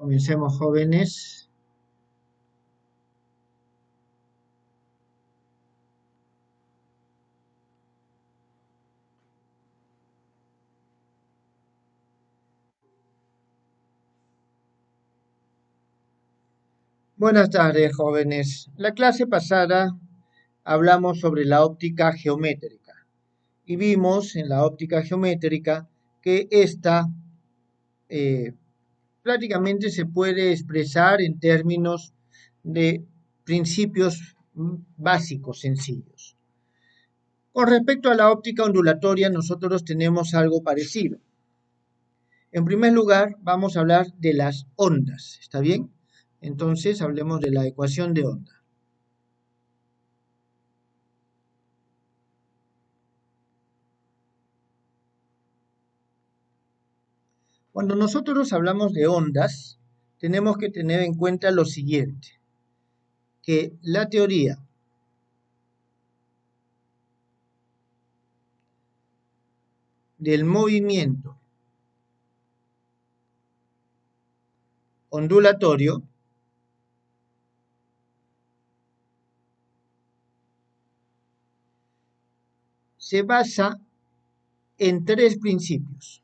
Comencemos, jóvenes. Buenas tardes, jóvenes. La clase pasada hablamos sobre la óptica geométrica y vimos en la óptica geométrica que esta eh, prácticamente se puede expresar en términos de principios básicos, sencillos. Con respecto a la óptica ondulatoria, nosotros tenemos algo parecido. En primer lugar, vamos a hablar de las ondas, ¿está bien? Entonces, hablemos de la ecuación de onda. Cuando nosotros hablamos de ondas, tenemos que tener en cuenta lo siguiente, que la teoría del movimiento ondulatorio se basa en tres principios.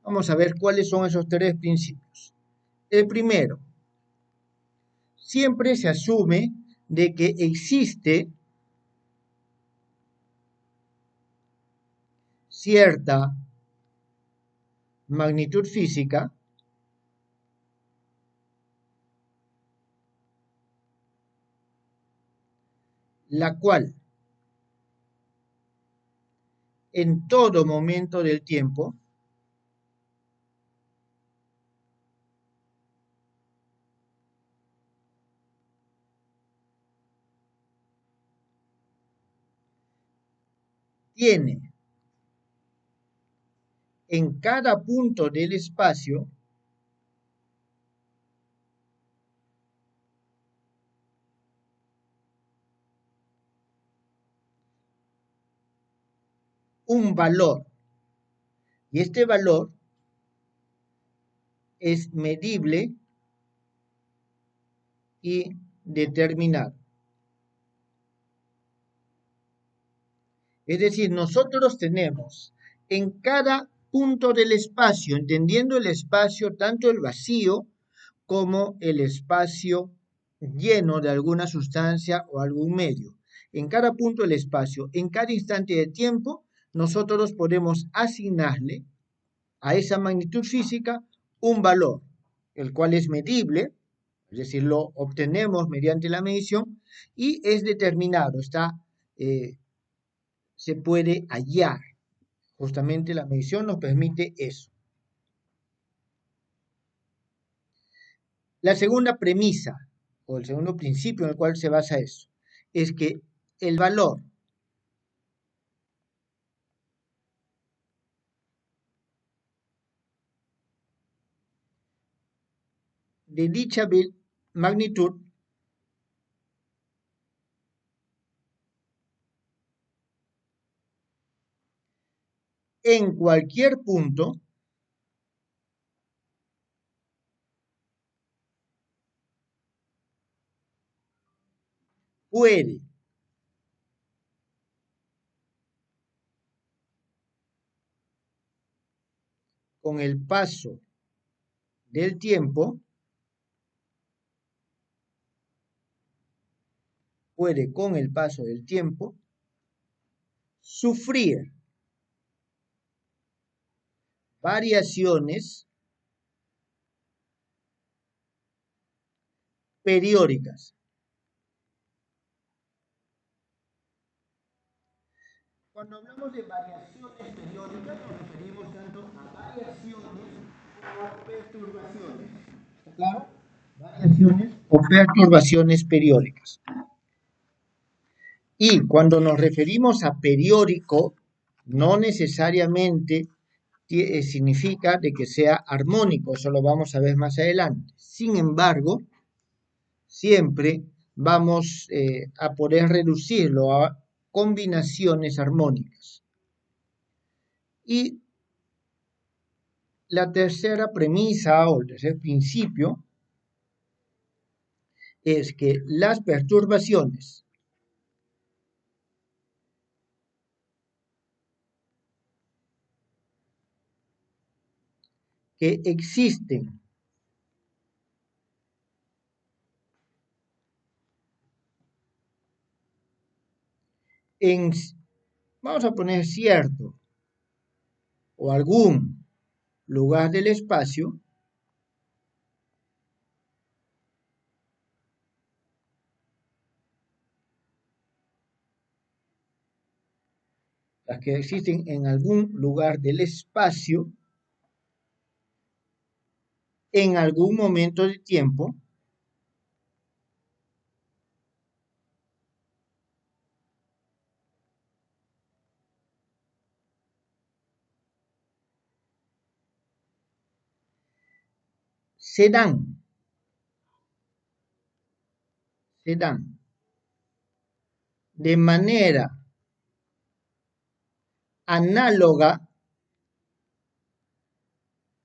Vamos a ver cuáles son esos tres principios. El primero, siempre se asume de que existe cierta magnitud física la cual en todo momento del tiempo tiene en cada punto del espacio un valor, y este valor es medible y determinado. Es decir, nosotros tenemos en cada punto del espacio, entendiendo el espacio, tanto el vacío como el espacio lleno de alguna sustancia o algún medio. En cada punto del espacio, en cada instante de tiempo, nosotros podemos asignarle a esa magnitud física un valor, el cual es medible, es decir, lo obtenemos mediante la medición y es determinado, se puede hallar. Justamente la medición nos permite eso. La segunda premisa, o el segundo principio en el cual se basa eso, es que el valor de dicha magnitud en cualquier punto puede con el paso del tiempo, sufrir variaciones periódicas. Cuando hablamos de variaciones periódicas nos referimos tanto a variaciones como a perturbaciones. ¿Está claro? Variaciones o perturbaciones periódicas. Y cuando nos referimos a periódico, no necesariamente significa de que sea armónico, eso lo vamos a ver más adelante. Sin embargo, siempre vamos a poder reducirlo a combinaciones armónicas. Y la tercera premisa o el tercer principio es que las perturbaciones que existen en, vamos a poner cierto o algún lugar del espacio, las que existen en algún lugar del espacio, en algún momento de tiempo, se dan de manera análoga,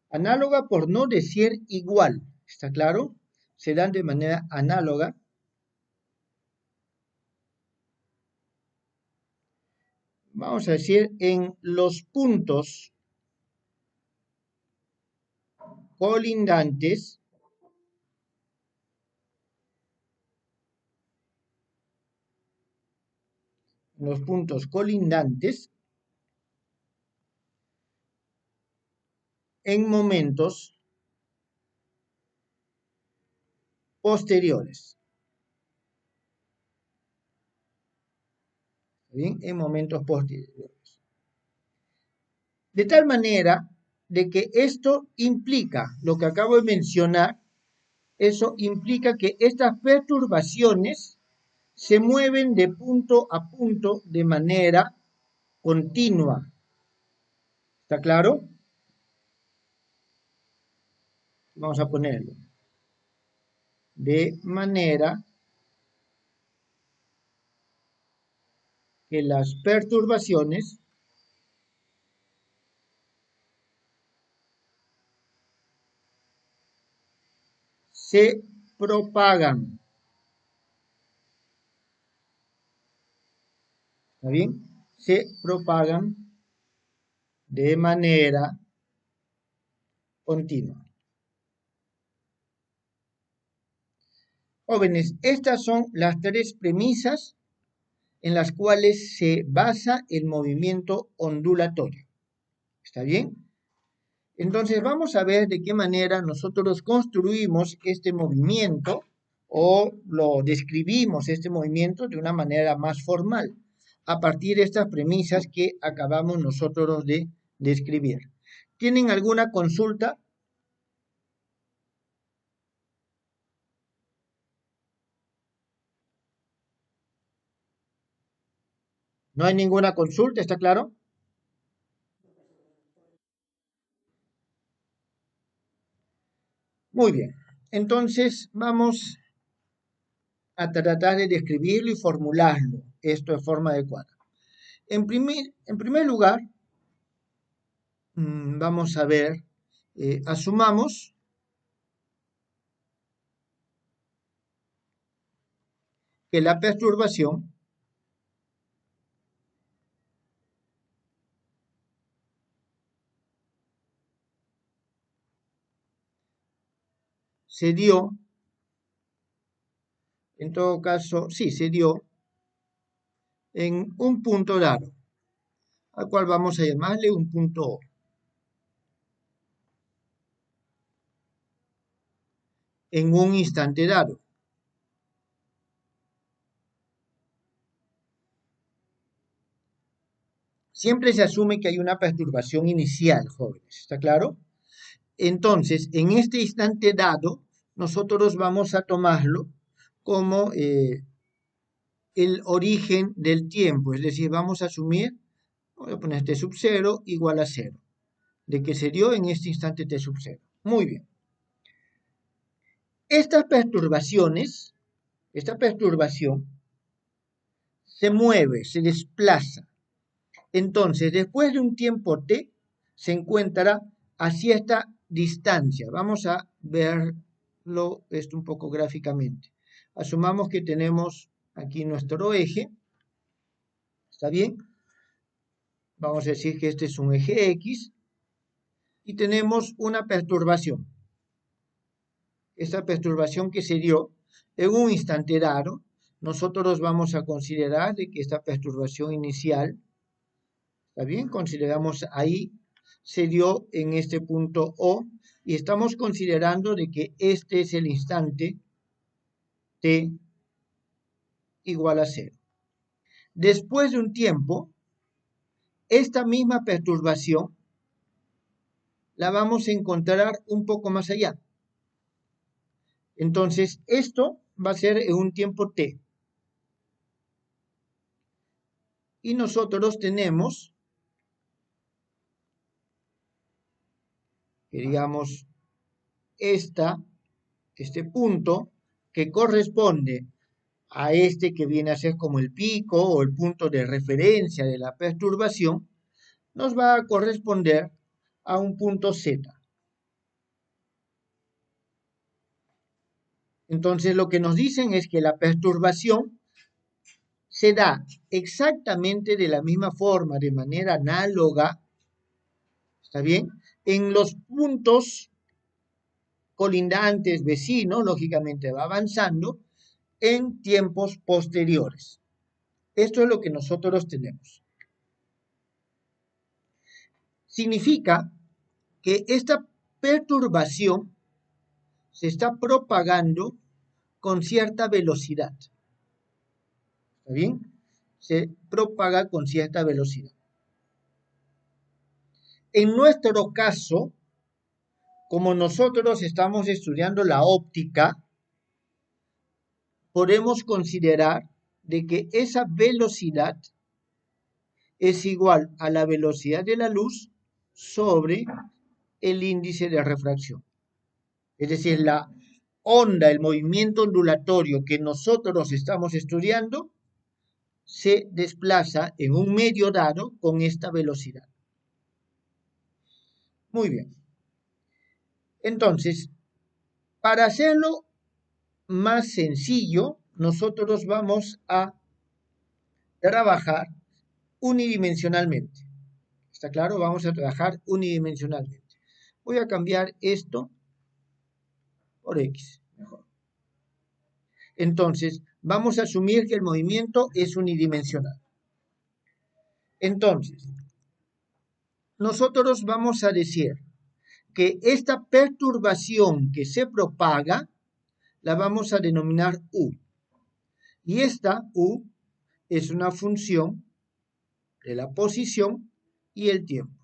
análoga por no decir igual, ¿está claro? Se dan de manera análoga vamos a decir, en los puntos colindantes en momentos posteriores. ¿Bien? En momentos posteriores. De tal manera de que esto implica, lo que acabo de mencionar, eso implica que estas perturbaciones se mueven de punto a punto de manera continua. ¿Está claro? Vamos a ponerlo. De manera que las perturbaciones se propagan. ¿Está bien? Se propagan de manera continua. Jóvenes, estas son las tres premisas en las cuales se basa el movimiento ondulatorio. ¿Está bien? Entonces vamos a ver de qué manera nosotros construimos este movimiento o lo describimos este movimiento de una manera más formal a partir de estas premisas que acabamos nosotros de describir. ¿Tienen alguna consulta? ¿No hay ninguna consulta? ¿Está claro? Muy bien. Entonces vamos a tratar de describirlo y formularlo, esto de forma adecuada. En primer lugar, vamos a ver, asumamos que la perturbación se dio, en todo caso, sí, se dio en un punto dado, al cual vamos a llamarle un punto O. En un instante dado. Siempre se asume que hay una perturbación inicial, jóvenes, ¿está claro? Entonces, en este instante dado, nosotros vamos a tomarlo como el origen del tiempo, es decir, vamos a asumir, voy a poner t sub 0 igual a 0, de que se dio en este instante t sub 0. Muy bien. Estas perturbaciones, esta perturbación se mueve, se desplaza Entonces, después de un tiempo t, se encuentra a cierta distancia. Vamos a verlo esto un poco gráficamente. Asumamos que tenemos aquí nuestro eje. ¿Está bien? Vamos a decir que este es un eje X y tenemos una perturbación. Esta perturbación que se dio en un instante dado, nosotros vamos a considerar de que esta perturbación inicial, ¿está bien? Consideramos ahí, se dio en este punto O y estamos considerando de que este es el instante t igual a 0. Después de un tiempo, esta misma perturbación la vamos a encontrar un poco más allá. Entonces, esto va a ser en un tiempo t. Y nosotros tenemos, digamos, este punto que corresponde a este que viene a ser como el pico o el punto de referencia de la perturbación, nos va a corresponder a un punto Z. Entonces, lo que nos dicen es que la perturbación se da exactamente de la misma forma, de manera análoga, ¿está bien? En los puntos colindantes, vecinos, lógicamente va avanzando en tiempos posteriores. Esto es lo que nosotros tenemos. Significa que esta perturbación se está propagando con cierta velocidad. ¿Está bien? Se propaga con cierta velocidad. En nuestro caso, como nosotros estamos estudiando la óptica, podemos considerar de que esa velocidad es igual a la velocidad de la luz sobre el índice de refracción. Es decir, la onda, el movimiento ondulatorio que nosotros estamos estudiando se desplaza en un medio dado con esta velocidad. Muy bien. Entonces, para hacerlo más sencillo, nosotros vamos a trabajar unidimensionalmente. ¿Está claro? Vamos a trabajar unidimensionalmente. Voy a cambiar esto por X. Mejor. Entonces, vamos a asumir que el movimiento es unidimensional. Entonces, nosotros vamos a decir que esta perturbación que se propaga la vamos a denominar U. Y esta U es una función de la posición y el tiempo.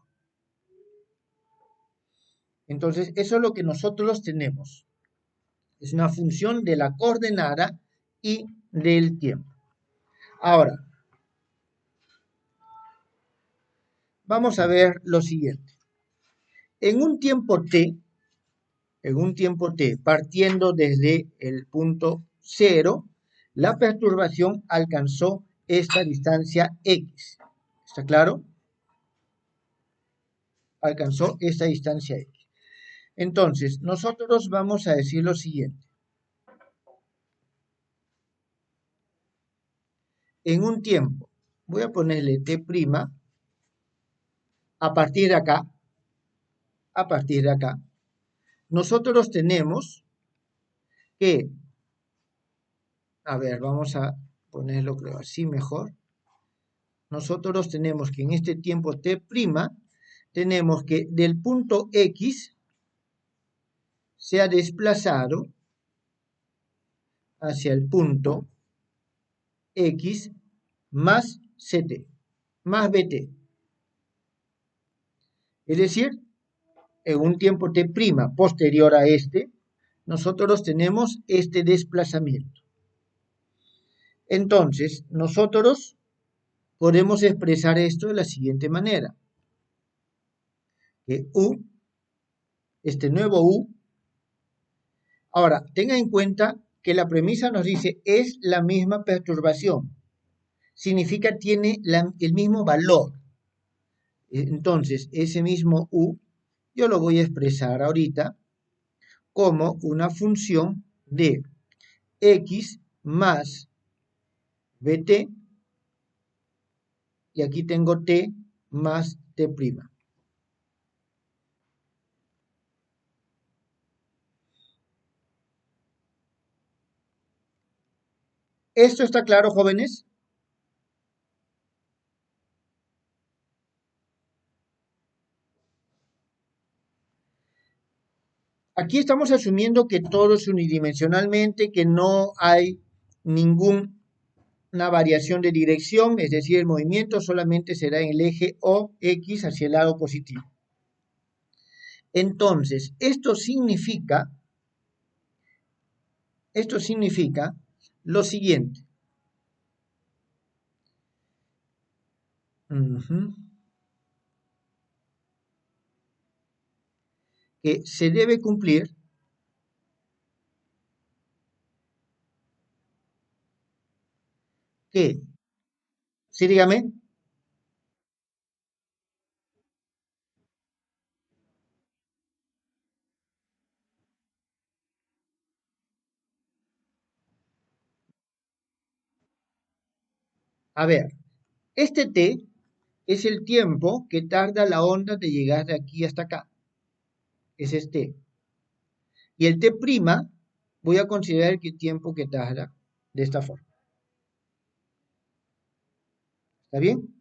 Entonces, eso es lo que nosotros tenemos. Es una función de la coordenada y del tiempo. Ahora, vamos a ver lo siguiente. En un tiempo t, partiendo desde el punto 0, la perturbación alcanzó esta distancia X. ¿Está claro? Alcanzó esta distancia X. Entonces, nosotros vamos a decir lo siguiente. En un tiempo, voy a ponerle t', a partir de acá, nosotros tenemos que, a ver, vamos a ponerlo creo así mejor. Nosotros tenemos que en este tiempo t', tenemos que del punto X se ha desplazado hacia el punto X más CT, más BT. Es decir, en un tiempo t' posterior a este, nosotros tenemos este desplazamiento. Entonces, nosotros podemos expresar esto de la siguiente manera. Que U, este nuevo U, ahora, tenga en cuenta que la premisa nos dice es la misma perturbación. Significa tiene el mismo valor. Entonces, ese mismo u yo lo voy a expresar ahorita como una función de x más bt, y aquí tengo t más t'. ¿Esto está claro, jóvenes? Aquí estamos asumiendo que todo es unidimensionalmente, que no hay ninguna variación de dirección, es decir, el movimiento solamente será en el eje o x hacia el lado positivo. Entonces, esto significa lo siguiente. Que se debe cumplir que, sí, dígame, a ver, este t es el tiempo que tarda la onda de llegar de aquí hasta acá. Ese es t. Y el t', voy a considerar el tiempo que tarda de esta forma. ¿Está bien?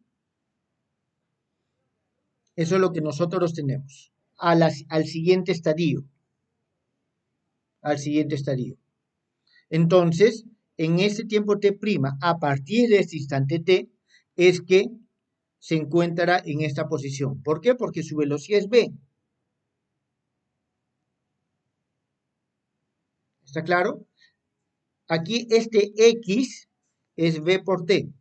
Eso es lo que nosotros tenemos. Al siguiente estadio. Al siguiente estadio. Entonces, en ese tiempo t', a partir de este instante t, es que se encuentra en esta posición. ¿Por qué? Porque su velocidad es v. ¿Está claro? Aquí este x es v por t.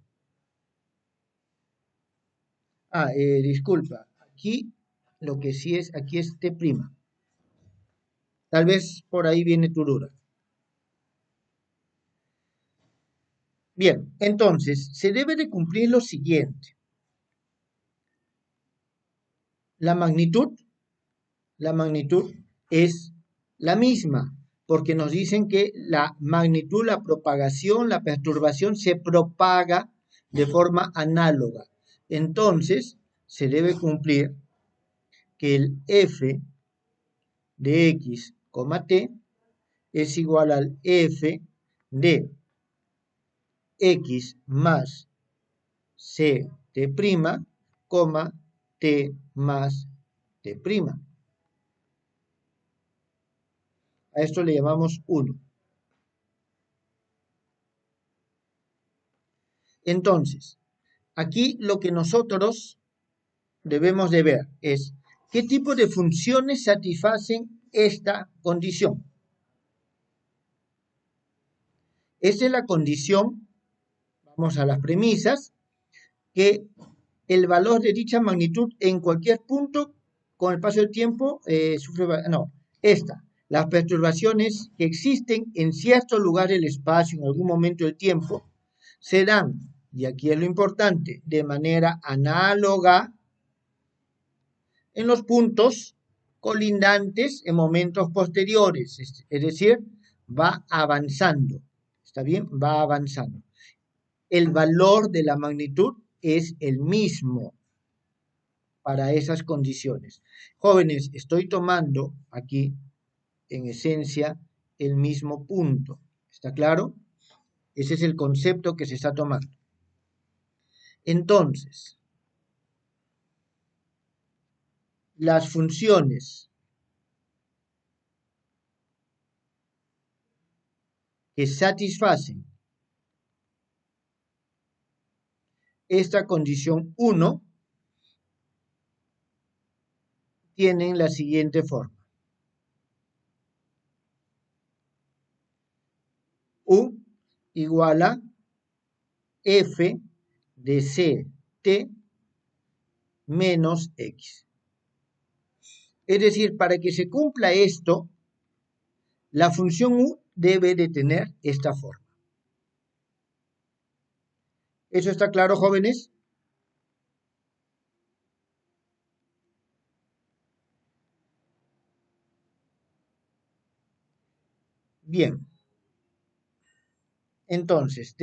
Disculpa. Aquí lo que sí es, aquí es t'. Tal vez por ahí viene tu duda. Bien, entonces, se debe de cumplir lo siguiente. La magnitud es la misma, porque nos dicen que la magnitud, la propagación, la perturbación se propaga de forma análoga. Entonces, se debe cumplir que el f de x, t es igual al f de x más c t', t más t'. A esto le llamamos 1. Entonces, aquí lo que nosotros debemos de ver es qué tipo de funciones satisfacen esta condición. Esta es la condición, vamos a las premisas, que el valor de dicha magnitud en cualquier punto con el paso del tiempo las perturbaciones que existen en cierto lugar del espacio en algún momento del tiempo se dan, y aquí es lo importante, de manera análoga en los puntos colindantes en momentos posteriores, es decir, va avanzando, ¿está bien? Va avanzando. El valor de la magnitud es el mismo para esas condiciones. Jóvenes, estoy tomando aquí, en esencia, el mismo punto. ¿Está claro? Ese es el concepto que se está tomando. Entonces, las funciones que satisfacen esta condición 1 tienen la siguiente forma. U igual a f de ct menos x. Es decir, para que se cumpla esto, la función u debe de tener esta forma. ¿Eso está claro, jóvenes? Bien, entonces,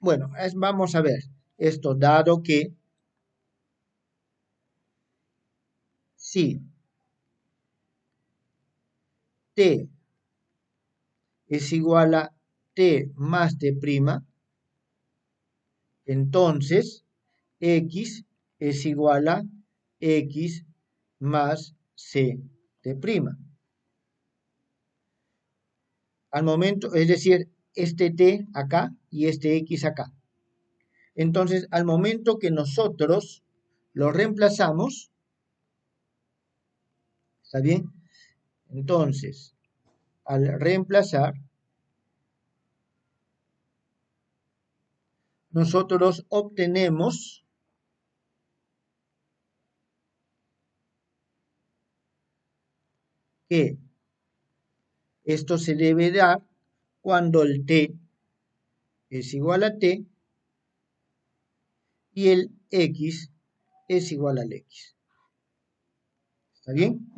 bueno, vamos a ver esto dado que si t es igual a t más t', entonces x es igual a x más c t'. Al momento, es decir, este t acá y este x acá. Entonces, al momento que nosotros lo reemplazamos, ¿está bien? Entonces, al reemplazar, nosotros obtenemos que esto se debe dar cuando el t es igual a t y el x es igual al x. ¿Está bien?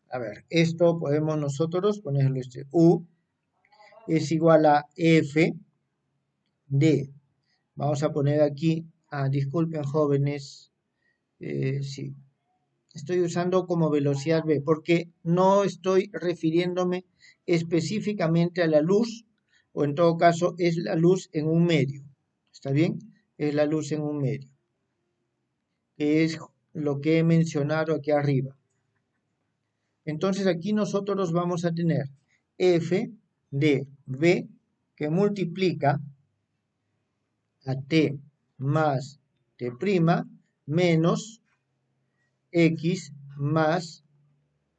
A ver, esto podemos nosotros ponerlo u es igual a f de, vamos a poner aquí, disculpen jóvenes, sí, estoy usando como velocidad v porque no estoy refiriéndome específicamente a la luz, o en todo caso es la luz en un medio. ¿Está bien? Es la luz en un medio, que es lo que he mencionado aquí arriba. Entonces aquí nosotros vamos a tener f de v que multiplica a t más t' menos x más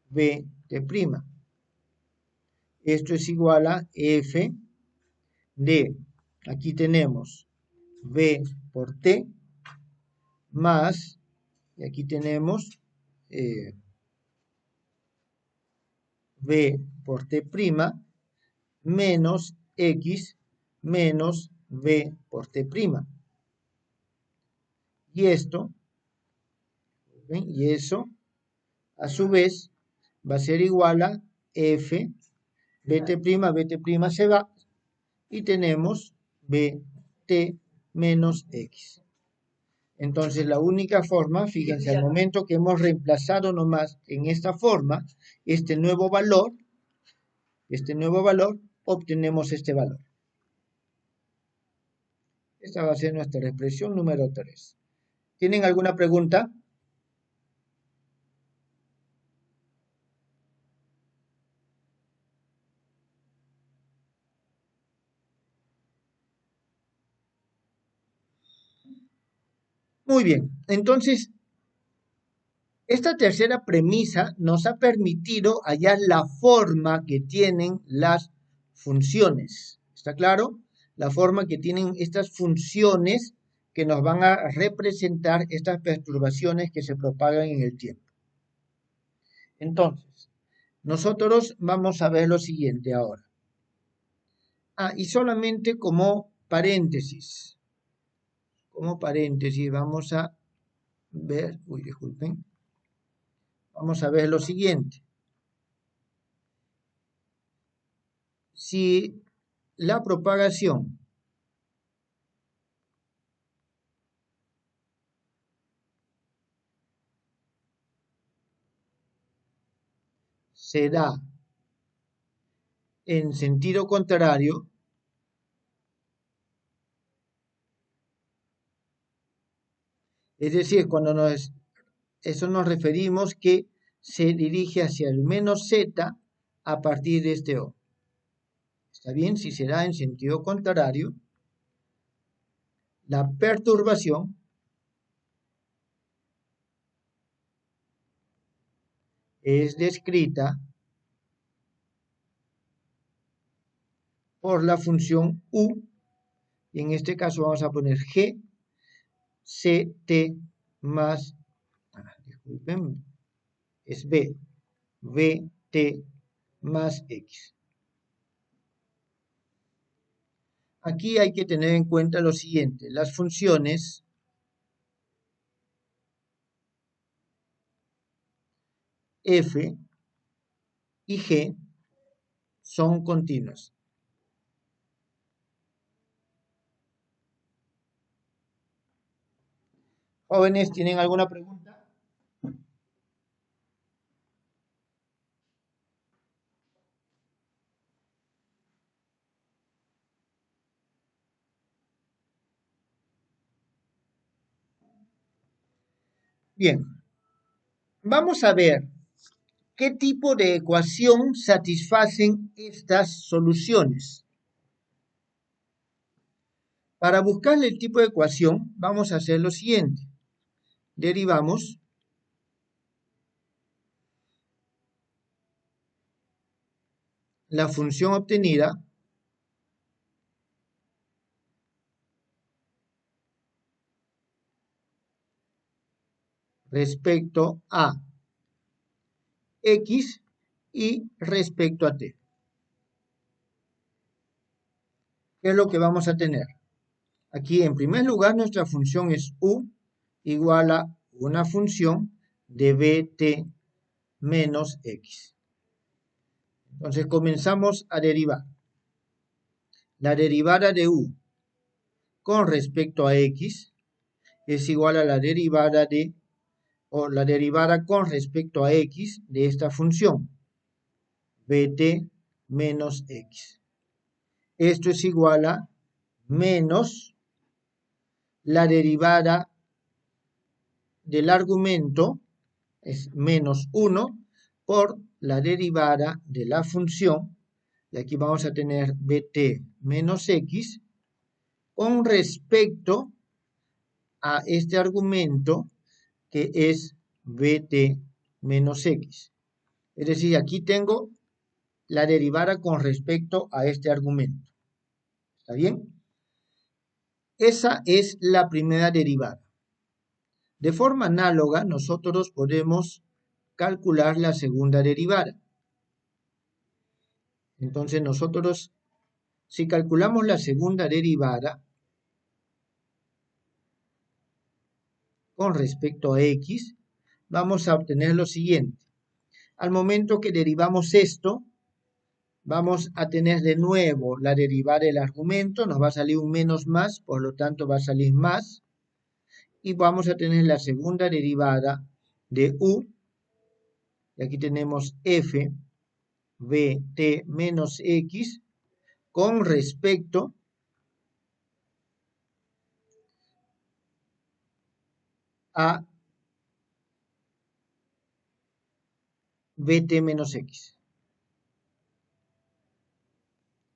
b t'. Esto es igual a f de, aquí tenemos v por t más, y aquí tenemos v por t' menos x menos v por t'. Y esto, ¿ven? Y eso, a su vez, va a ser igual a f, bt' se va, y tenemos bt menos x. Entonces, la única forma, fíjense, al momento que hemos reemplazado nomás en esta forma, este nuevo valor, obtenemos este valor. Esta va a ser nuestra expresión número 3. ¿Tienen alguna pregunta? Muy bien, entonces, esta tercera premisa nos ha permitido hallar la forma que tienen las funciones. ¿Está claro? La forma que tienen estas funciones que nos van a representar estas perturbaciones que se propagan en el tiempo. Entonces, nosotros vamos a ver lo siguiente ahora. Y solamente como paréntesis, vamos a ver, disculpen, vamos a ver lo siguiente. Si la propagación se da en sentido contrario, es decir, cuando eso nos referimos que se dirige hacia el menos z a partir de este O. ¿Está bien? Si se da en sentido contrario, la perturbación es descrita por la función u, y en este caso vamos a poner g, ct más, disculpen, es b, vt más x. Aquí hay que tener en cuenta lo siguiente, las funciones f y g son continuas. Jóvenes, ¿tienen alguna pregunta? Bien, vamos a ver qué tipo de ecuación satisfacen estas soluciones. Para buscar el tipo de ecuación, vamos a hacer lo siguiente. Derivamos la función obtenida respecto a x y respecto a t. ¿Qué es lo que vamos a tener? Aquí, en primer lugar, nuestra función es u igual a una función de bt menos x. Entonces, comenzamos a derivar. La derivada de u con respecto a x es igual a la derivada con respecto a x de esta función, bt menos x. Esto es igual a menos la derivada del argumento, es menos 1, por la derivada de la función, y aquí vamos a tener bt menos x, con respecto a este argumento que es bt menos x. Es decir, aquí tengo la derivada con respecto a este argumento. ¿Está bien? Esa es la primera derivada. De forma análoga, nosotros podemos calcular la segunda derivada. Entonces, nosotros, si calculamos la segunda derivada con respecto a x, vamos a obtener lo siguiente. Al momento que derivamos esto, vamos a tener de nuevo la derivada del argumento, nos va a salir un menos más, por lo tanto va a salir más, y vamos a tener la segunda derivada de u, y aquí tenemos f, bt menos x, con respecto a bt menos x.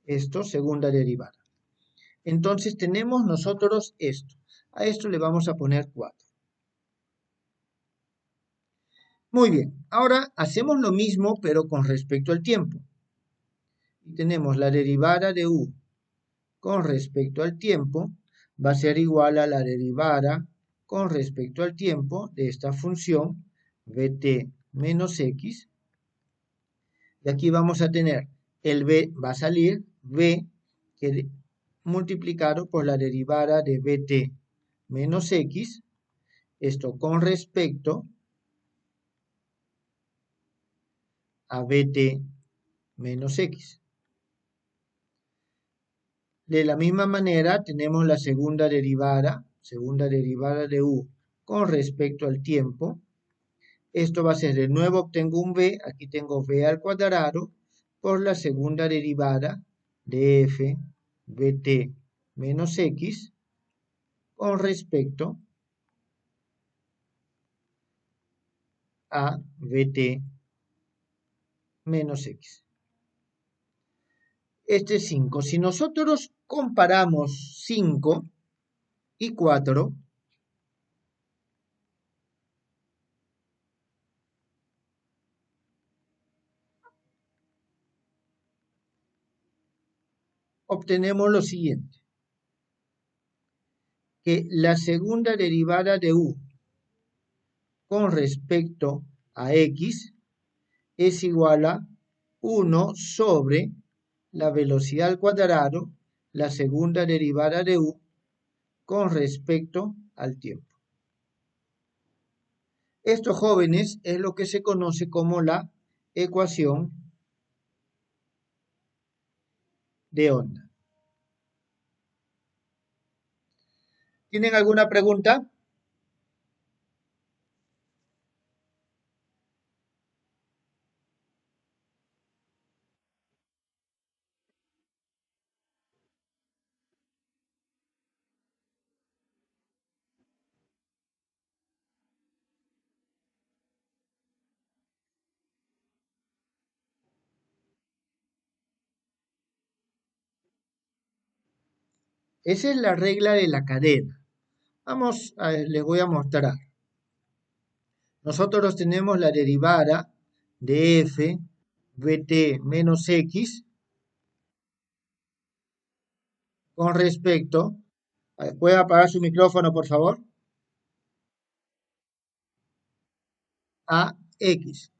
Esto, segunda derivada. Entonces tenemos nosotros esto. A esto le vamos a poner 4. Muy bien, ahora hacemos lo mismo pero con respecto al tiempo. Y tenemos la derivada de u con respecto al tiempo va a ser igual a la derivada con respecto al tiempo de esta función bt menos x. Y aquí vamos a tener el b, va a salir b que multiplicado por la derivada de bt menos x, esto con respecto a bt menos x. De la misma manera tenemos la segunda derivada de u con respecto al tiempo. Esto va a ser, de nuevo obtengo un b, aquí tengo b al cuadrado, por la segunda derivada de f bt menos x con respecto a bt menos x. Este es 5. Si nosotros comparamos 5 y 4, obtenemos lo siguiente, que la segunda derivada de u con respecto a x es igual a 1 sobre la velocidad al cuadrado, la segunda derivada de u con respecto al tiempo. Esto, jóvenes, es lo que se conoce como la ecuación de onda. ¿Tienen alguna pregunta? Esa es la regla de la cadena. Vamos, les voy a mostrar. Nosotros tenemos la derivada de f bt menos x con respecto, ¿puede apagar su micrófono, por favor? A x.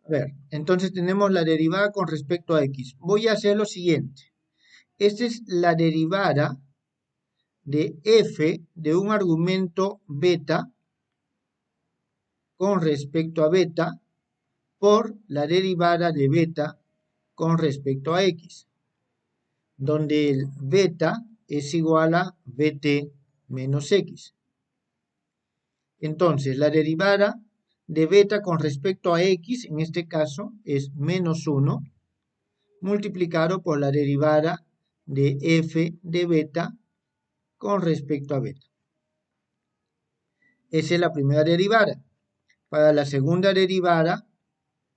A ver, entonces tenemos la derivada con respecto a x. Voy a hacer lo siguiente. Esta es la derivada de f de un argumento beta con respecto a beta por la derivada de beta con respecto a x, donde el beta es igual a bt menos x. Entonces, la derivada de beta con respecto a x, en este caso, es menos 1, multiplicado por la derivada de f de beta con respecto a beta. Esa es la primera derivada. Para la segunda derivada,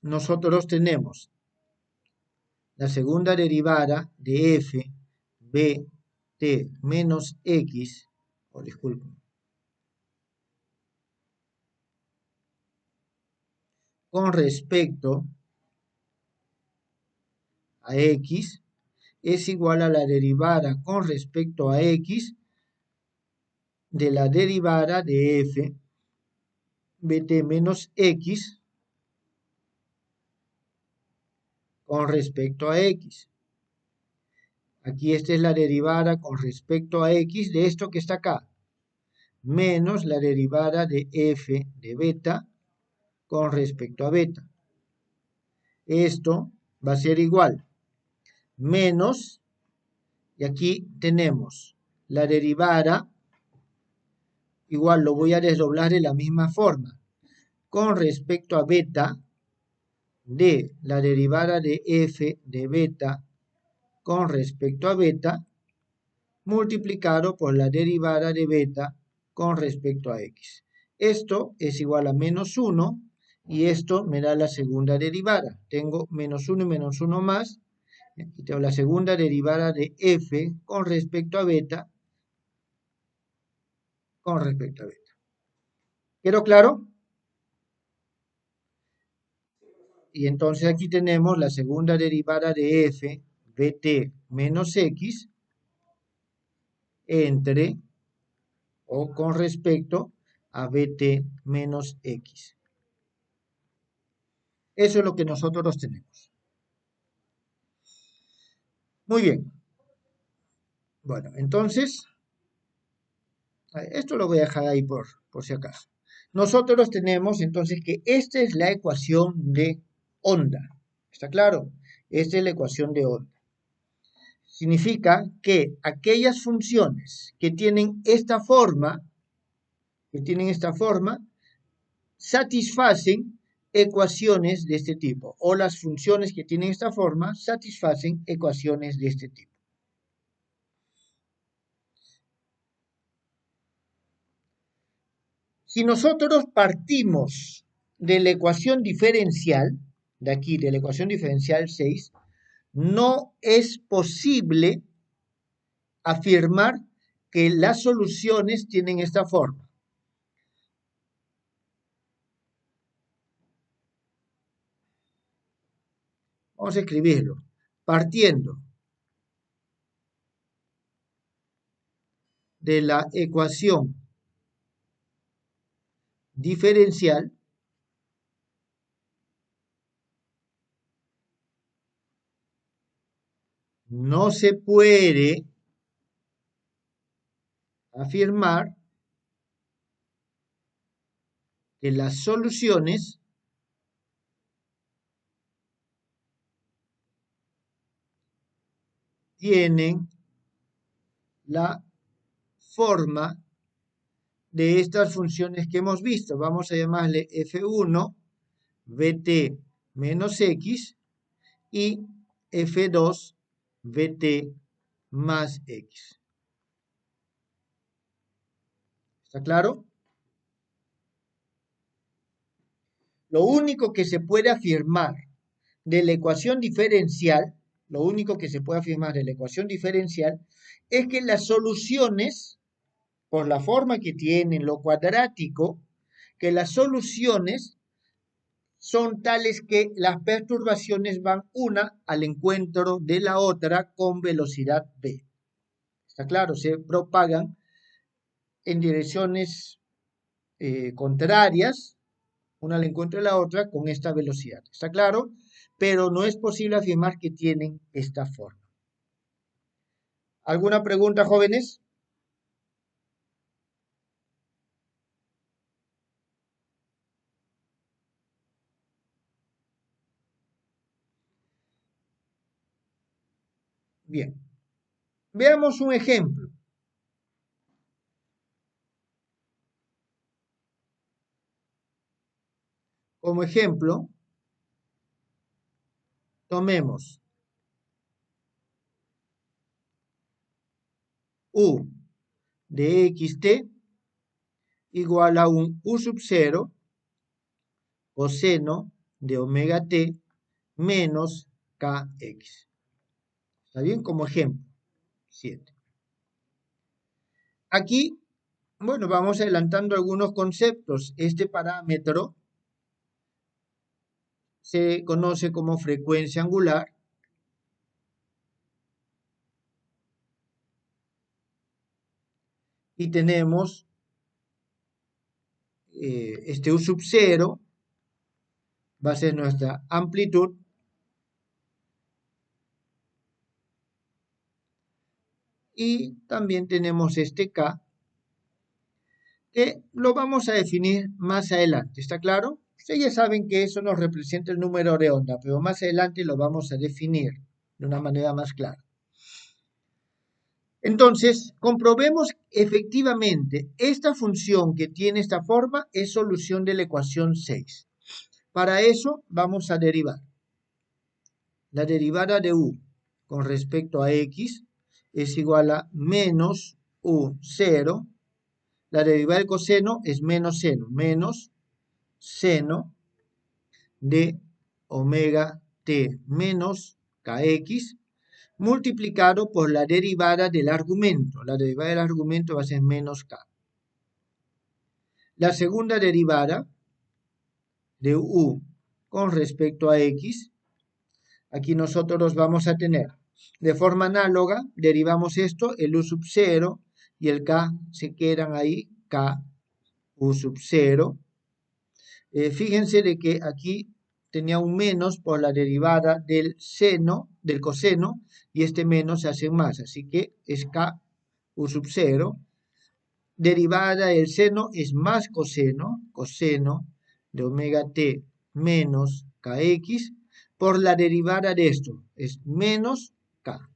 nosotros tenemos la segunda derivada de f b t menos x, disculpen, con respecto a x es igual a la derivada con respecto a x de la derivada de f bt menos x con respecto a x. Aquí esta es la derivada con respecto a x de esto que está acá, menos la derivada de f de beta con respecto a beta. Esto va a ser igual, menos, y aquí tenemos la derivada, igual lo voy a desdoblar de la misma forma, con respecto a beta de la derivada de f de beta con respecto a beta, multiplicado por la derivada de beta con respecto a x. Esto es igual a menos 1 y esto me da la segunda derivada. Tengo menos 1 y menos 1 más. Y tengo la segunda derivada de f con respecto a beta con respecto a beta. ¿Quedó claro? Y entonces aquí tenemos la segunda derivada de f bt menos x entre o con respecto a bt menos x. Eso es lo que nosotros tenemos. Muy bien. Bueno, entonces, esto lo voy a dejar ahí por si acaso. Nosotros tenemos entonces que esta es la ecuación de onda. ¿Está claro? Esta es la ecuación de onda. Significa que aquellas funciones que tienen esta forma, satisfacen ecuaciones de este tipo, o las funciones que tienen esta forma satisfacen ecuaciones de este tipo. Si nosotros partimos de la ecuación diferencial, de aquí, de la ecuación diferencial 6, no es posible afirmar que las soluciones tienen esta forma. Vamos a escribirlo. Partiendo de la ecuación diferencial, no se puede afirmar que las soluciones tienen la forma de estas funciones que hemos visto. Vamos a llamarle f1, vt menos x y f2, vt más x. ¿Está claro? Lo único que se puede afirmar de la ecuación diferencial, lo único que se puede afirmar de la ecuación diferencial es que las soluciones, por la forma que tienen lo cuadrático, que las soluciones son tales que las perturbaciones van una al encuentro de la otra con velocidad v. ¿Está claro? Se propagan en direcciones contrarias, una al encuentro de la otra con esta velocidad. ¿Está claro? Pero no es posible afirmar que tienen esta forma. ¿Alguna pregunta, jóvenes? Bien. Veamos un ejemplo. Como ejemplo, tomemos u de xt igual a un u sub 0 coseno de omega t menos kx. ¿Está bien? Como ejemplo. 7. Aquí, bueno, vamos adelantando algunos conceptos. Este parámetro se conoce como frecuencia angular. Y tenemos este u sub 0 va a ser nuestra amplitud. Y también tenemos este K, que lo vamos a definir más adelante. ¿Está claro? Ustedes ya saben que eso nos representa el número de onda, pero más adelante lo vamos a definir de una manera más clara. Entonces, comprobemos efectivamente esta función que tiene esta forma es solución de la ecuación 6. Para eso vamos a derivar. La derivada de u con respecto a x es igual a menos u0. La derivada del coseno es menos seno de omega t menos kx multiplicado por la derivada del argumento. La derivada del argumento va a ser menos k. La segunda derivada de u con respecto a x, aquí nosotros vamos a tener de forma análoga, derivamos esto, el u sub 0 y el k se quedan ahí, k u sub 0. Fíjense de que aquí tenía un menos por la derivada del seno, del coseno, y este menos se hace más, así que es k u sub 0. Derivada del seno es más coseno de omega t menos kx, por la derivada de esto, es menos k.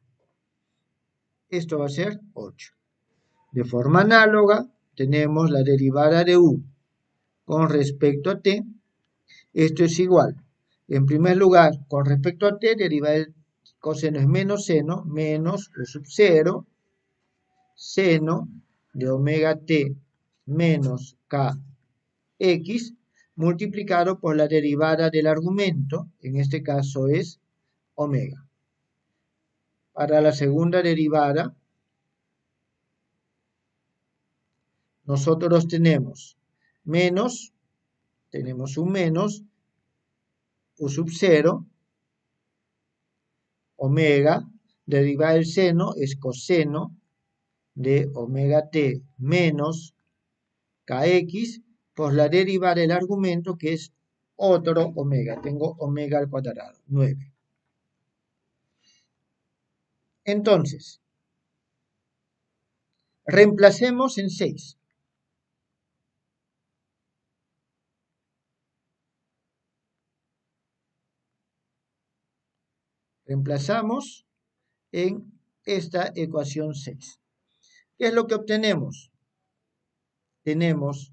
Esto va a ser 8. De forma análoga, tenemos la derivada de u con respecto a t. Esto es igual. En primer lugar, con respecto a t, derivada del coseno es menos seno, menos u sub 0, seno de omega t menos kx, multiplicado por la derivada del argumento, en este caso es omega. Para la segunda derivada, nosotros tenemos un menos, u sub 0, omega, derivada del seno es coseno de omega t menos kx, por la derivada del argumento que es otro omega. Tengo omega al cuadrado, 9. Entonces, reemplacemos en 6. Reemplazamos en esta ecuación 6. ¿Qué es lo que obtenemos? Tenemos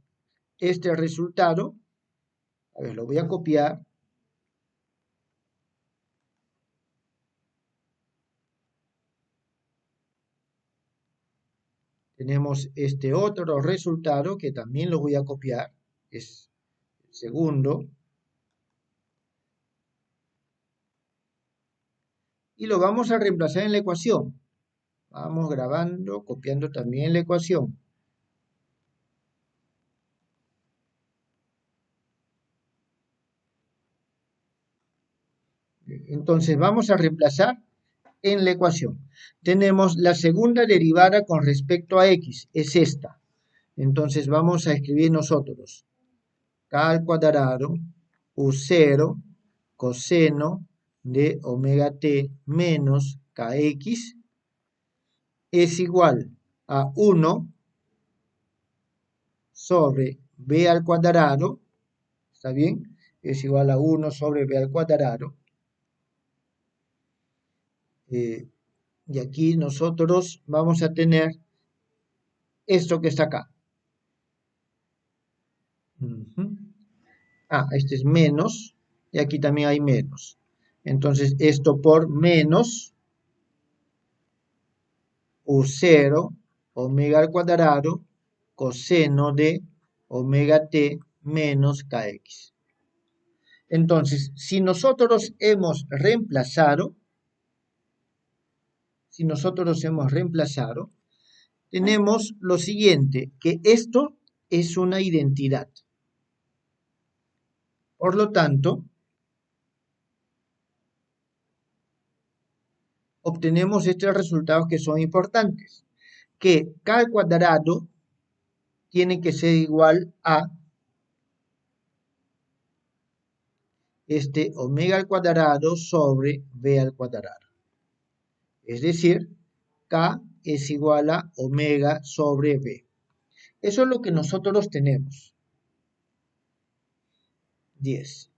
este resultado. A ver, lo voy a copiar. Tenemos este otro resultado que también lo voy a copiar. Es el segundo. Y lo vamos a reemplazar en la ecuación. Vamos grabando, copiando también la ecuación. Entonces vamos a reemplazar en la ecuación. Tenemos la segunda derivada con respecto a x, es esta. Entonces vamos a escribir nosotros k al cuadrado u0 coseno de omega t menos kx es igual a 1 sobre b al cuadrado, ¿está bien? Es igual a 1 sobre b al cuadrado. Y aquí nosotros vamos a tener esto que está acá. Este es menos, y aquí también hay menos. Entonces, esto por menos u0 omega al cuadrado coseno de omega t menos kx. Entonces, si nosotros hemos reemplazado, tenemos lo siguiente, que esto es una identidad. Por lo tanto, obtenemos estos resultados que son importantes, que k al cuadrado tiene que ser igual a este omega al cuadrado sobre b al cuadrado. Es decir, k es igual a omega sobre b. Eso es lo que nosotros tenemos. 10.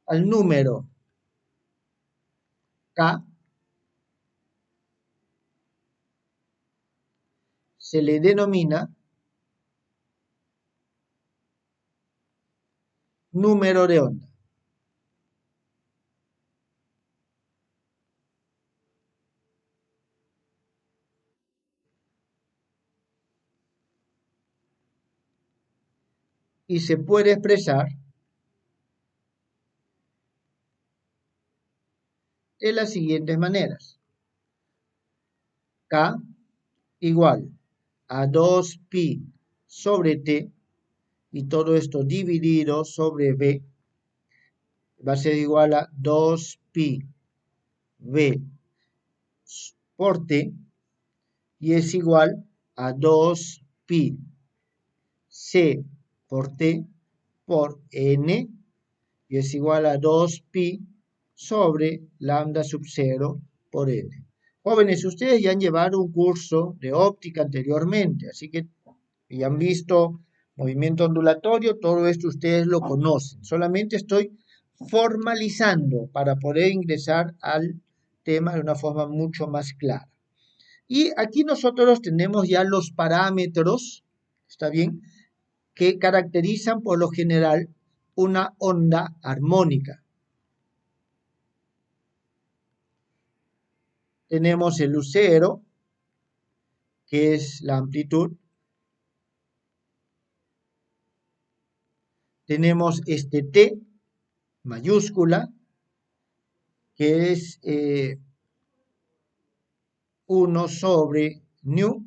Al número k se le denomina número de onda. Y se puede expresar de las siguientes maneras. K igual a 2pi sobre t, y todo esto dividido sobre b, va a ser igual a 2pi b por t, y es igual a 2pi c por t por n, y es igual a 2pi sobre lambda sub 0 por n. Jóvenes, ustedes ya han llevado un curso de óptica anteriormente, así que ya han visto movimiento ondulatorio, todo esto ustedes lo conocen. Solamente estoy formalizando para poder ingresar al tema de una forma mucho más clara. Y aquí nosotros tenemos ya los parámetros, ¿está bien?, que caracterizan por lo general una onda armónica. Tenemos el U0, que es la amplitud. Tenemos este T mayúscula, que es 1 sobre nu,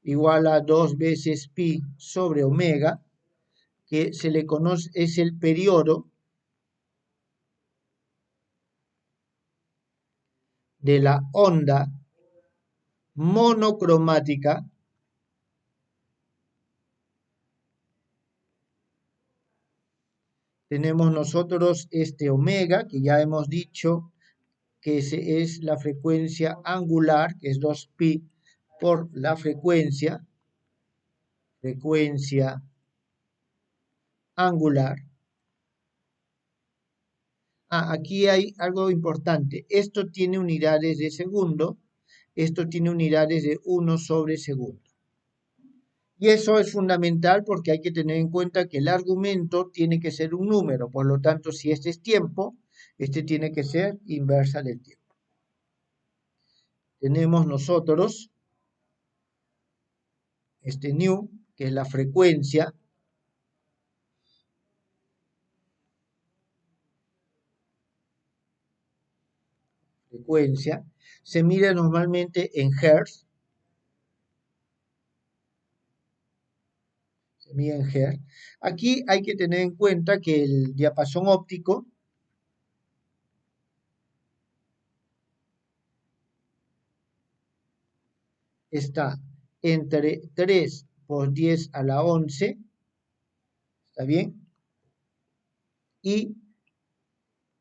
igual a 2 veces pi sobre omega, que se le conoce, es el periodo de la onda monocromática tenemos nosotros este omega, que ya hemos dicho que es la frecuencia angular, que es 2pi por la frecuencia angular. Aquí hay algo importante. Esto tiene unidades de segundo, esto tiene unidades de 1 sobre segundo. Y eso es fundamental porque hay que tener en cuenta que el argumento tiene que ser un número. Por lo tanto, si este es tiempo, este tiene que ser inversa del tiempo. Tenemos nosotros este nu, que es la frecuencia. Se mide normalmente en hertz. Aquí hay que tener en cuenta que el diapasón óptico está entre 3 por 10 a la 11, ¿está bien? Y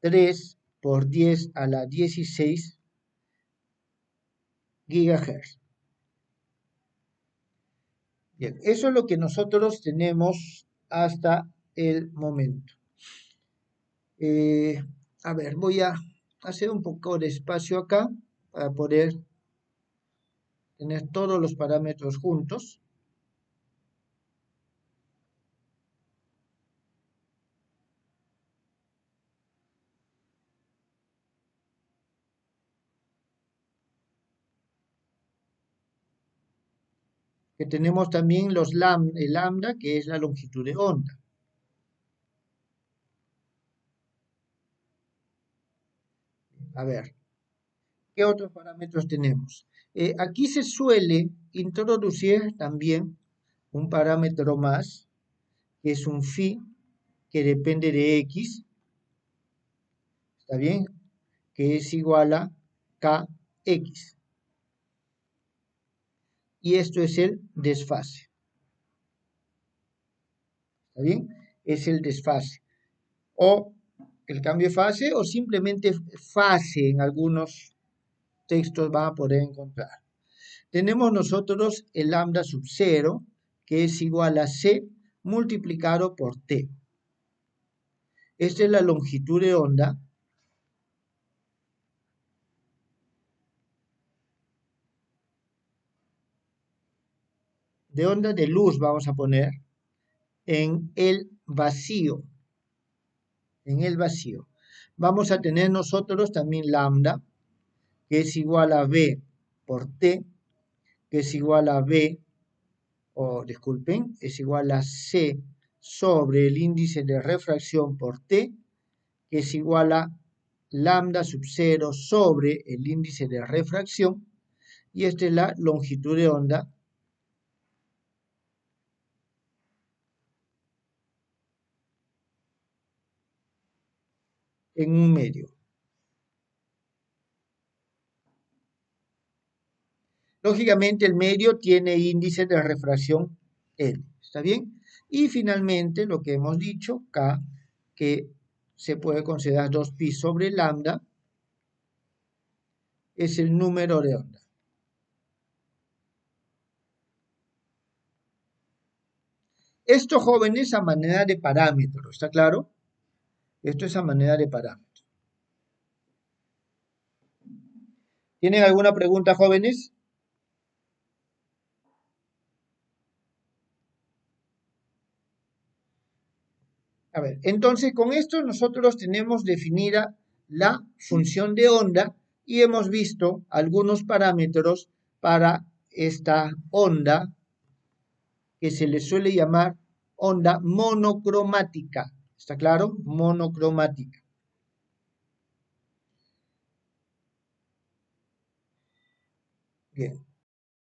3 por 10 a la 16 gigahertz. Bien, eso es lo que nosotros tenemos hasta el momento. A ver, voy a hacer un poco de espacio acá para poder tener todos los parámetros juntos. Que tenemos también el lambda, que es la longitud de onda. A ver, ¿qué otros parámetros tenemos? Aquí se suele introducir también un parámetro más, que es un phi, que depende de x, ¿está bien? Que es igual a kx. Y esto es el desfase. ¿Está bien? Es el desfase. O el cambio de fase o simplemente fase en algunos textos van a poder encontrar. Tenemos nosotros el lambda sub 0, que es igual a c multiplicado por t. Esta es la longitud de onda de luz, vamos a poner, en el vacío. En el vacío. Vamos a tener nosotros también lambda, que es igual a b por t, que es igual a b, o disculpen, es igual a c sobre el índice de refracción por t, que es igual a lambda sub 0 sobre el índice de refracción, y esta es la longitud de onda en un medio. Lógicamente el medio tiene índice de refracción L, ¿está bien? Y finalmente lo que hemos dicho, K, que se puede considerar 2pi sobre lambda, es el número de onda. Esto, jóvenes, a manera de parámetro, ¿está claro? Esto es a manera de parámetro. ¿Tienen alguna pregunta, jóvenes? A ver, entonces con esto nosotros tenemos definida la función de onda y hemos visto algunos parámetros para esta onda que se le suele llamar onda monocromática. ¿Está claro? Monocromática. Bien.